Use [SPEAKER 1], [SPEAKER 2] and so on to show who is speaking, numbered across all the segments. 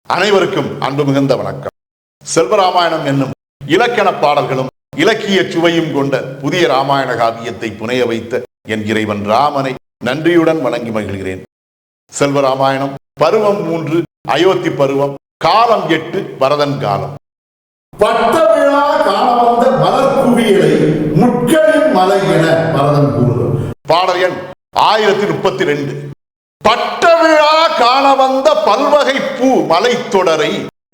[SPEAKER 1] அனைவருக்கும் அன்பு மிகுந்த வணக்கம். செல்வராமாயணம் என்னும் இலக்கண பாடல்களும் இலக்கிய சுவையும் கொண்ட புதிய ராமாயண காவியத்தை புனைய வைத்த என் இறைவன் ராமனை நன்றியுடன் வணங்கி மகிழ்கிறேன். செல்வராமாயணம் பருவம் 3, அயோத்தி பருவம், காலம் 8, பரதன் காலம்.
[SPEAKER 2] பட்ட விழா காண வந்த மலர் குவியலை முட்களின் மலை என பரதன் கூறும்.
[SPEAKER 1] பாடல் எண் 1032. பட்ட விழா காண வந்த பல்வகை பூ மலை தொடரை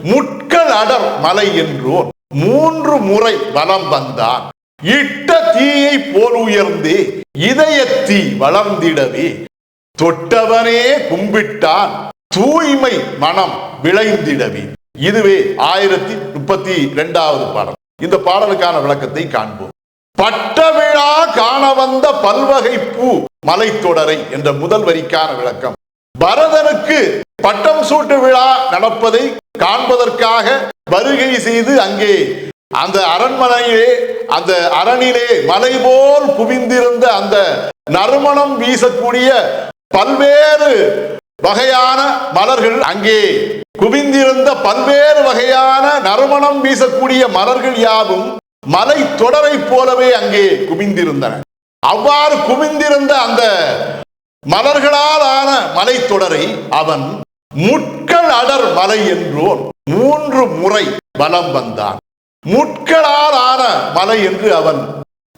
[SPEAKER 1] முட்கள் அடர் மலை என்றோன் 3 முறை வலம் வந்தான். இட்ட தீயை போல் உயர்ந்தே இதயத்தீ வளர்ந்திடவே தொட்டவனே கும்பிட்டான் தூய்மை மனம் விளைந்திடவே. இதுவே 1032வது பாடல். இந்த பாடலுக்கான விளக்கத்தை காண்போம். பட்ட விழா காண வந்த பல்வகை பூ மலை தொடரை என்ற முதல் வரிக்கான விளக்கம், பரதனுக்கு பட்டம் சூட்டு விழா நடப்பதை காண்பதற்காக வருகை செய்து அங்கே அந்த அரண்மனையிலே அந்த அரணிலே மலை போல் குவிந்திருந்த அந்த நறுமணம் வீசக்கூடிய பல்வேறு வகையான மலர்கள், அங்கே குவிந்திருந்த பல்வேறு வகையான நறுமணம் வீசக்கூடிய மலர்கள் யாவும் மலை தொடரை போலவே அங்கே குவிந்திருந்தன. அவ்வாறு குவிந்திருந்த அந்த மலர்களால் ஆன மலை தொடரை அவன் முட்கள் அடர் மலை என்றோன் 3 முறை வலம் வந்தான். முட்களால் ஆன மலை என்று அவன்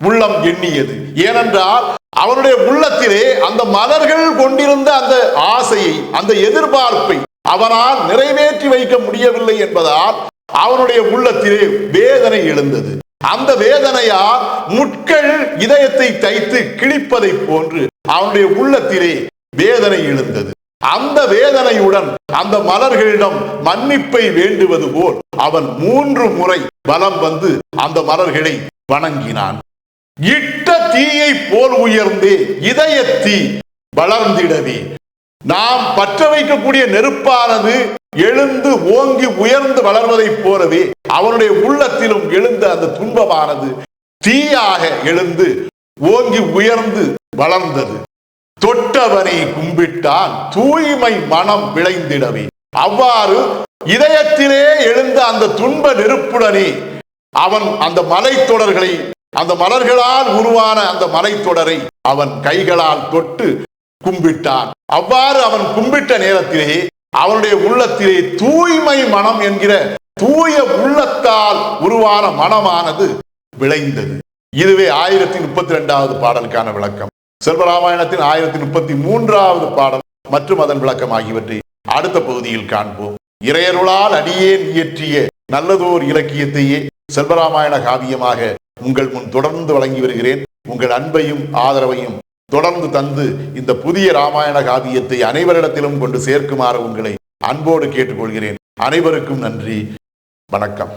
[SPEAKER 1] உள்ளம் எண்ணியது. ஏனென்றால் அவனுடைய உள்ளத்திலே அந்த மலர்கள் கொண்டிருந்த அந்த ஆசையை, அந்த எதிர்பார்ப்பை அவனால் நிறைவேற்றி வைக்க முடியவில்லை என்பதால் அவனுடைய உள்ளத்திலே வேதனை எழுந்தது. அந்த வேதனையால் முட்கள் இதயத்தை தைத்து கிழிப்பதை போன்று அவனுடைய உள்ளத்திலே வேதனை எழுந்தது. அந்த வேதனையுடன் அந்த மலர்களிடம் மன்னிப்பை வேண்டுவது போல் அவன் 3 முறை வலம் வந்து அந்த மலர்களை வணங்கினான். இட்ட தீயை போல் உயர்ந்தே இதயத்தீ வளர்ந்திடவே. நாம் பற்ற வைக்கக்கூடிய நெருப்பானது எழுந்து ஓங்கி உயர்ந்து வளர்வதை போலவே அவனுடைய உள்ளத்திலும் எழுந்த அந்த துன்பமானது தீயாக எழுந்து ஓங்கி உயர்ந்து வளர்ந்தது. தொட்டவனை கும்பிட்டான் தூய்மை மனம் விளைந்திடவே. அவ்வாறு இதயத்திலே எழுந்த அந்த துன்ப நெருப்புடனே அவன் அந்த மலைத்தொடர்களை, அந்த மலர்களால் உருவான அந்த மலைத்தொடரை அவன் கைகளால் தொட்டு கும்பிட்டான். அவ்வாறு அவன் கும்பிட்ட நேரத்திலே அவனுடைய உள்ளத்திலே தூய்மை மனம் என்கிற தூய உள்ளத்தால் உருவான மனமானது விளைந்தது. இதுவே 1032வது பாடலுக்கான விளக்கம். செல்வராமாயணத்தின் 1033வது பாடல் மற்றும் அதன் விளக்கம் ஆகியவற்றை அடுத்த பகுதியில் காண்போம். இறையருளால் அடியேன் இயற்றிய நல்லதோர் இலக்கியத்தையே செல்வராமாயண காவியமாக உங்கள் முன் தொடர்ந்து வழங்கி வருகிறேன். உங்கள் அன்பையும் ஆதரவையும் தொடர்ந்து தந்து இந்த புதிய ராமாயண காவியத்தை அனைவரிடத்திலும் கொண்டு சேர்க்குமாறு உங்களை அன்போடு கேட்டுக்கொள்கிறேன். அனைவருக்கும் நன்றி. வணக்கம்.